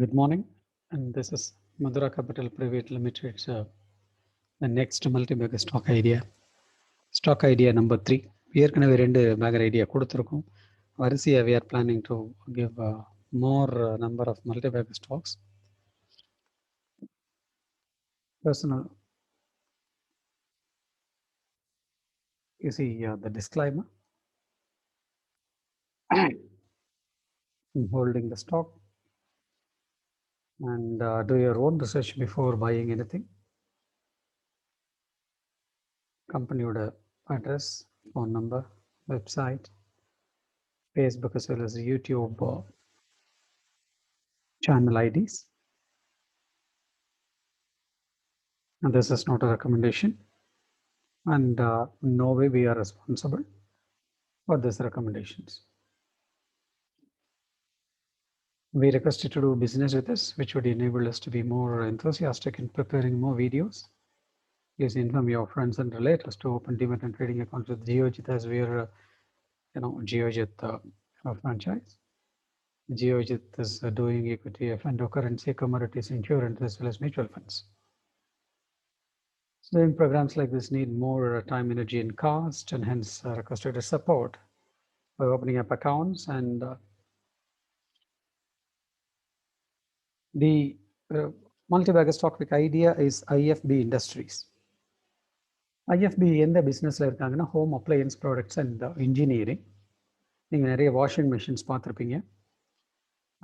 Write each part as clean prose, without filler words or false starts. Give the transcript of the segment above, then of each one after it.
Good morning, and this is Madura Capital Private Limited. The next multi-bagger stock idea number 3. ஏற்கனவே 2 bagger idea கொடுத்திருக்கோம். வரிசையா we are planning to give more number of multi-bagger stocks. Personal, you see the disclaimer. I'm holding the stock and do your own research before buying anything. Company address, phone number, website, Facebook as well as YouTube channel IDs. And this is not a recommendation, and no way we are responsible for these recommendations. We request you to do business with us, which would enable us to be more enthusiastic in preparing more videos. Please inform your friends and relatives to open demat and trading accounts with Geojit, as we are, Geojit franchise. Geojit is doing equity, F&O, currency, commodities, insurance, as well as mutual funds. So doing programs like this need more time, energy, and cost, and hence requested support by opening up accounts. And the multi-bagger stock pick idea is IFB Industries. IFB எந்த பிஸ்னஸில் இருக்காங்கன்னா home appliances products and engineering. நீங்கள் நிறைய washing machines பார்த்துருப்பீங்க.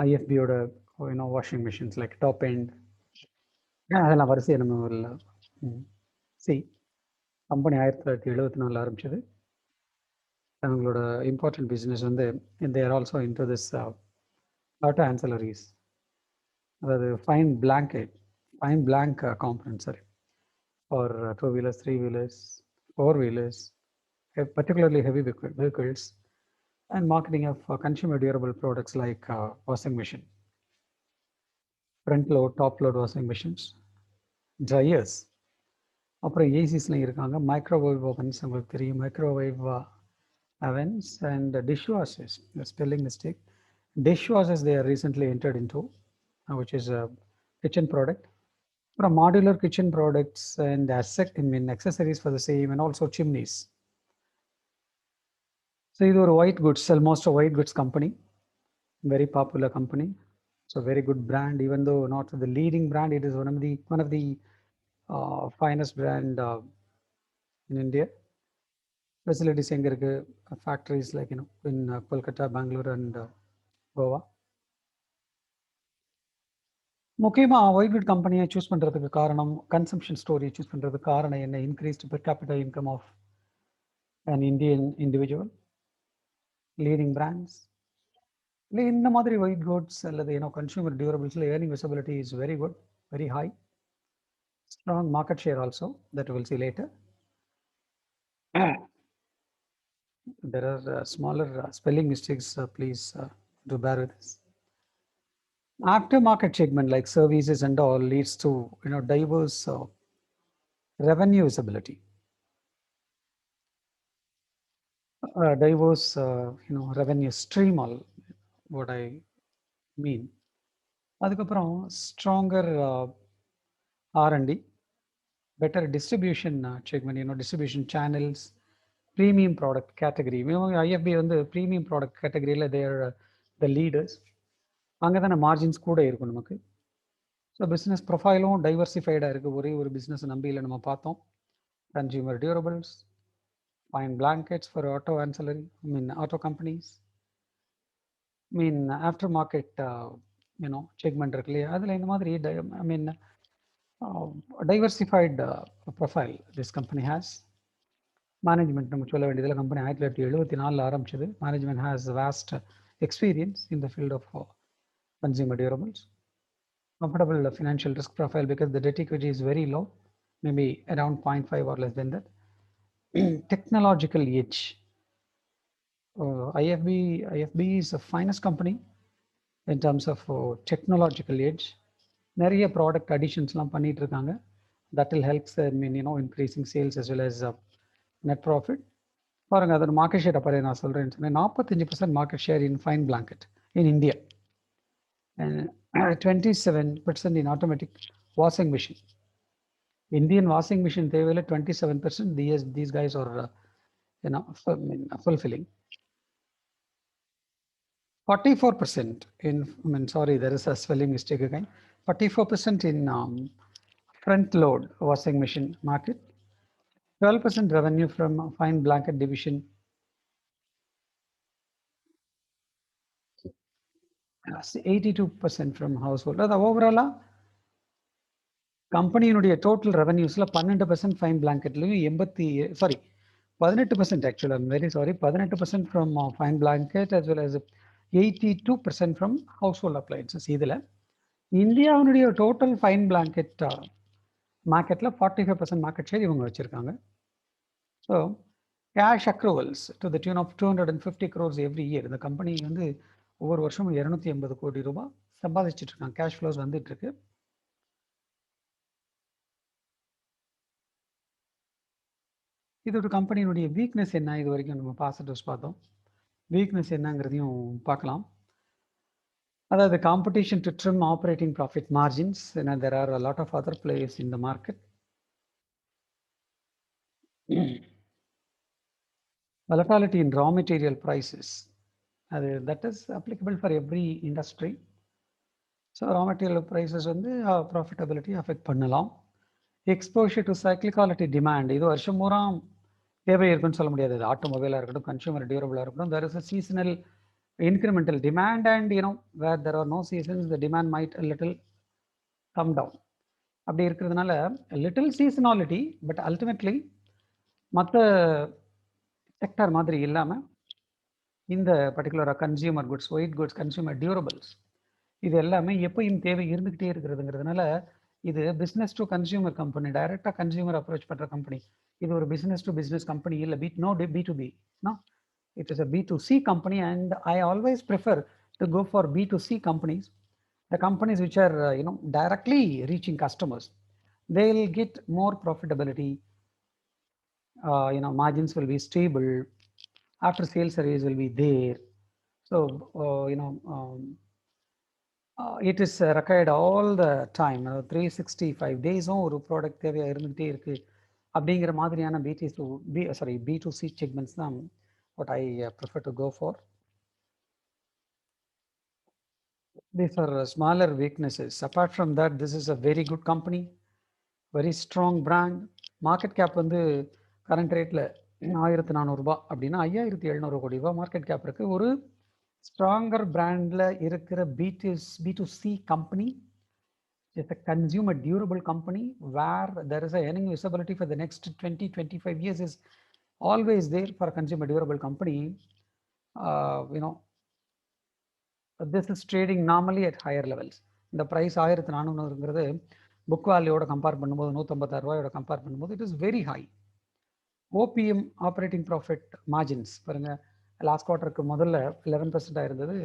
ஐஎஃபியோட washing machines like top end, அதெல்லாம் வரிசையை நம்ம இல்லை. கம்பெனி 1974 ஆரம்பிச்சது. அவங்களோட இம்பார்ட்டன்ட் பிஸ்னஸ் வந்து there also into this auto ancillaries, அதாவது fine blank component for two-wheelers, three-wheelers, four-wheelers, particularly heavy vehicles, and marketing of consumer durable products like washing machine, front load, top load washing machines, dryers. அப்புறம் ஏசிஸ்லாம் இருக்காங்க, microwave Owens உங்களுக்கு தெரியும், microwave ovens, and dishwashers. Spelling mistake. Dishwashers they are recently entered into, which is a kitchen product. From modular kitchen products and accessories for the same, and also chimneys. So இது ஒரு white goods, almost a white goods company, very popular company. So very good brand, even though not the leading brand, it is one of the finest brand in India. Facilities எங்க இருக்கு, factories like in Kolkata, Bangalore, and Goa. முக்கியமாக white good கம்பெனியை choose பண்ணுறதுக்கு காரணம், consumption ஸ்டோரியை choose பண்ணுறதுக்கு காரணம் என்ன, increased per capital income of an Indian individual, leading brands. இல்லை இந்த மாதிரி ஒயிட் குட்ஸ் அல்லது கன்சூமர் டியூரபிள்ஸில் earning visibility is very good, very high, strong market share also, that will see later. There are smaller spelling mistakes, please do bear with us. Aftermarket segment like services and all leads to diverse revenue visibility, diverse revenue stream, all what I mean. அதுக்கப்புறம் stronger R&D, better distribution segment, distribution channels, premium product category. IFB வந்து premium product categoryல they are the leaders. அங்கே தானே margins கூட இருக்கும் நமக்கு. So business ப்ரொஃபைலும் டைவர்சிஃபைடாக இருக்குது. ஒரே ஒரு பிஸ்னஸ் நம்பியில் நம்ம பார்த்தோம். Consumer durables, fine blankets for auto ancillary, auto companies, after market segment இருக்கு இல்லையா, அதில் இந்த மாதிரி diversified profile this company has. Management நம்ம சொல்ல வேண்டியதில், கம்பெனி 1974 ஆரம்பிச்சது. Management has vast experience in the field of consumer durables. Comfortable financial risk profile because the debt equity is very low, maybe around 0.5 or less than that. Technological edge. IFB is the finest company in terms of technological edge. நிறைய product அடிஷன்ஸ்லாம் பண்ணிட்டு இருக்காங்க. That will help increasing sales as well as net profit. பாருங்க, அதோட market share அப்போ நான் சொல்கிறேன்னு சொன்னேன், 45% market share in fine blanket in India. And 27% in automatic washing machine. Indian washing machine தேவையில்ல 27%. These guys are fulfilling. 44% in, sorry, there is a spelling mistake again. 44% in front load washing machine market. 12% revenue from fine blanket division. 82% from household. The overall company total revenues 12% fine blanket, 18% actually, I'm very sorry, 18% from fine blanket as well as 82% from household appliances. India total fine blanket market 45% market share இவங்க வச்சிருக்காங்க. So cash accruals to the tune of 250 crores every year. இந்த company ஒவ்வொரு வருஷமும் 280 கோடி ரூபாய் சம்பாதிச்சிட்டு இருக்காங்க. Cash flows வந்துட்டு இருக்கு. இதோட கம்பெனியினுடைய வீக்னஸ் என்ன, இது வரைக்கும் நம்ம பாசிட்டிவ்ஸ் பார்த்தோம். வீக்னஸ் என்னங்கிறதையும் பார்க்கலாம். அதாவது competition to trim operating profit margins. there are a lot of other players in the market. Volatility in raw material prices. That is applicable for every industry. So raw material prices profitability affect பண்ணலாம். Exposure to cyclicality demand. இது வருஷம் பூரா தேவை இருக்குன்னு சொல்ல முடியாது. இது ஆட்டோமொபைலாக இருக்கட்டும், கன்சியூமர் டியூரபிளாக இருக்கட்டும், there is a seasonal incremental demand, and where there are no seasons, the demand might a little come down. அப்படி இருக்கிறதுனால little seasonality, but ultimately மற்ற செக்டார் மாதிரி இல்லாமல் இந்த பர்டிகுலராக consumer goods, white goods, consumer durables, இது எல்லாமே எப்பயும் தேவை இருந்துகிட்டே இருக்கிறதுங்கிறதுனால இது பிஸ்னஸ் டு கன்சியூமர் கம்பெனி, டைரக்டாக கன்சியூமர் அப்ரோச் பண்ணுற கம்பெனி. இது ஒரு பிஸ்னஸ் டு பிஸ்னஸ் கம்பெனி இல்லை. B2B, no, it is a B2C company, and I always prefer to go for B2C companies. The companies which are directly reaching customers, they will get more profitability. Margins will be stable, after sales service will be there. So it is required all the time. 365 days ஒரு product தேவையாக இருந்துகிட்டே இருக்கு அப்படிங்கிற மாதிரியான B2C segments தான் what I prefer to go for. These are smaller weaknesses. Apart from that, this is a very good company, very strong brand. Market cap current rateல 1400 ரூபாய் அப்படின்னா 5700 கோடி ரூபாய் மார்க்கெட் கேப் இருக்கு. ஒரு ஸ்ட்ராங்கர் பிராண்ட்ல இருக்கிற B2C company. It's a consumer durable company where there is a earning visibility for the next 20-25 years is always there for a consumer durable company. This is trading normally at higher levels. The price 1400ங்கிறது book வேல்யூவோட compare பண்ணும்போது 156 ரூபாயோட compare பண்ணும்போது it is very high. OPM operating profit margins பாருங்க, last குவார்ட்டருக்கு முதல்ல 11% இருந்தது.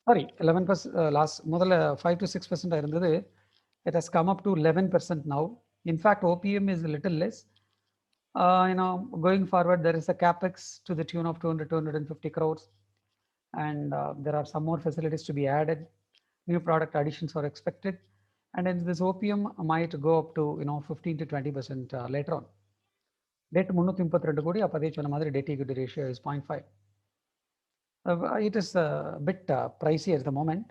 Sorry 11% முதல்ல 5 to 6% இருந்தது. It has come up to 11% now. In fact, OPM is a little less. Going forward, there is a capex to the tune of 200-250 crores, and there are some more facilities to be added. New product additions are expected, and then this OPM might go up to 15-20% later on. Debt 332 கோடி, அப்பதே சொன்ன மாதிரி debt equity ratio is 0.5. It is a bit pricey at the moment.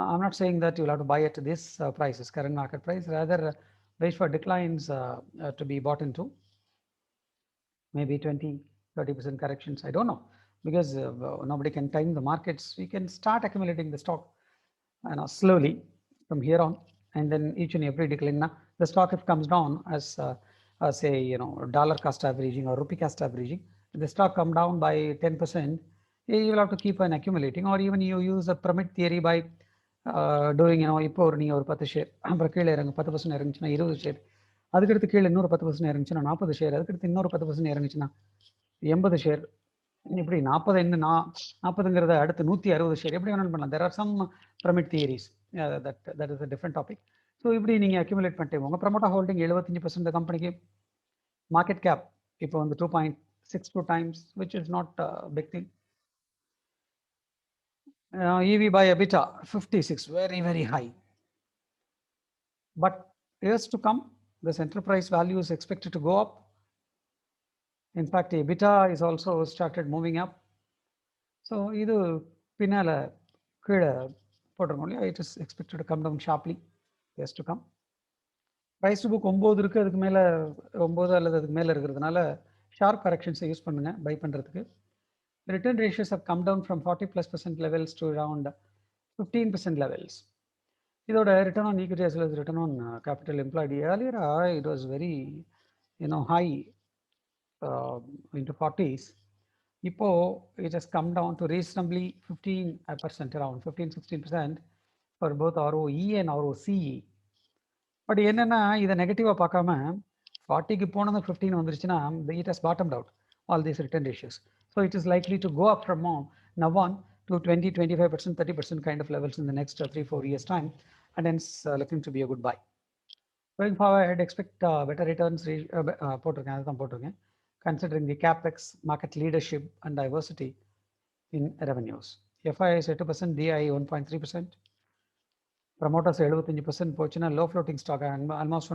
I'm not saying that you'll have to buy at this prices, current market price. Rather, wait for declines to be bought into. Maybe 20-30% corrections. I don't know, because nobody can time the markets. We can start accumulating the stock slowly from here on, and then each and every decline, the stock if comes down as say dollar cost averaging or rupee cost averaging, if the stock come down by 10%, you will have to keep on accumulating, or even you use a pyramid theory by doing இப்போ நீங்கள் ஒரு 10 share, அப்புறம் கீழே 10% இறங்குச்சுன்னா 20 share, அதுக்கடுத்து கீழே இன்னொரு 10% இறங்குச்சுன்னா 40 share, அதுக்கடுத்து இன்னொரு 10% இறங்குச்சுன்னா 80 ஷேர், இப்படி 40ங்கிறத அடுத்து 160 ஷேர், எப்படி வேணாலும் பண்ணலாம். There are some pyramid theories. That is a different topic. So இப்படி நீங்கள் அக்யூமுலேட் பண்ணிட்டு உங்கள் ப்ரமோட்டர் ஹோல்டிங் 75% கம்பெனிக்கு, மார்க்கெட் கேப் இப்போ 2.62 times, which is not a big thing. EV by EBITDA 56, very, very high. But years to come, this enterprise value is expected to go up. In fact, EBITDA is also started moving up. So இது பின்னால கீழே போட்டிருக்கோம் இல்லையா, it is expected to come down sharply years to come. Price to book 9 இருக்கு, அதுக்கு மேலே 9 அல்லது அதுக்கு மேலே இருக்கிறதுனால ஷார்ப் கரெக்ஷன்ஸை யூஸ் பண்ணுங்க பை பண்ணுறதுக்கு. Return ratios have come down from 40+% levels to around 15% levels. இதோட return on equity as well as return on capital employed, earlier it was very high into 40s. இப்போ it has come down to reasonably 15%, around 15-16% for both ROE and ROCE. But என்னன்னா இதை நெகட்டிவாக பார்க்காம 40க்கு போனது 15 வந்துருச்சுன்னா it has bottomed out all these return ratios. So it is likely to go up from now on to 20-25%, 30% kind of levels in the next 3-4 years time, and hence looking to be a good buy. Going forward, expect better returns போட்டிருக்கேன் considering the capex, market leadership and diversity in revenues. FII is 8%, DI 1.3%. Promoters 75% போச்சுன்னா low floating stock almost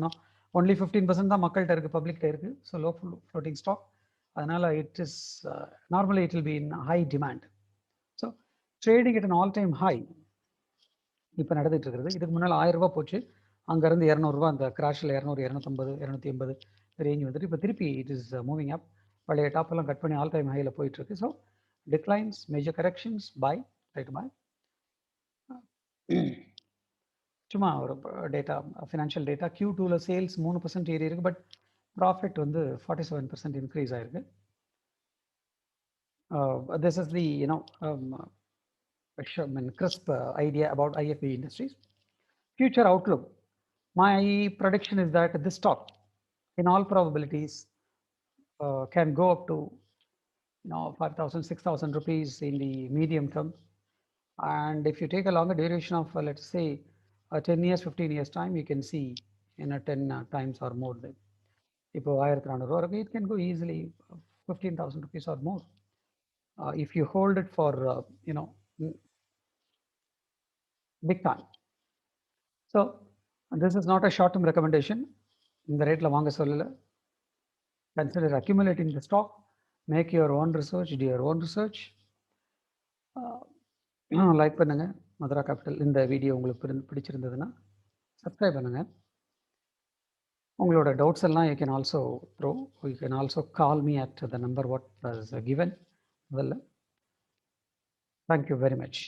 only 15% தான் மக்கள்கிட்ட இருக்கு, பப்ளிக்கிட்ட இருக்கு. So low floating stock, அதனால it is normally it will be in high demand. So trading at an all time high இப்போ நடந்துட்டு இருக்கிறது. இதுக்கு முன்னால் 1000 ரூபாய் போச்சு, அங்கேருந்து 200 ரூபாய் அந்த கிராஷில் 200, 250, 280 ரேஞ்ச் வந்துட்டு இப்போ திருப்பி இட் இஸ் மூவிங் அப். பழைய டாப்பெல்லாம் கட் பண்ணி ஆல் டைம் ஹையில் போயிட்டு இருக்கு. So declines, major corrections, buy, right buy. சும்மா ஒரு டேட்டா, ஃபினான்ஷியல் டேட்டா. Q2ல சேல்ஸ் 3% ஏறி இருக்கு, பட் ப்ராஃபிட் வந்து 47% இன்க்ரீஸ் ஆயிருக்கு. This is the crisp idea about IFB Industries. Future outlook. My prediction is that this stock, in all probabilities, can go up to 5,000, 6,000 rupees in the medium term. And if you take a longer duration of let's say 10 years, 15 years time, you can see 10 times or more. If 1,400 ரூபாய், it can go easily 15,000 rupees or more if you hold it for big time. So this is not a short term recommendation. இந்த ரேட்ல வாங்க சொல்லல. Consider accumulating the stock, make your own research, do your own research. Like பண்ணுங்க Mathura capital. இந்த video உங்களுக்கு பிடிச்சிருந்ததுன்னா subscribe பண்ணுங்க. உங்களோட டவுட்ஸ் எல்லாம் you can also throw, you can also call me at the number what was given முதல்ல. Thank you very much.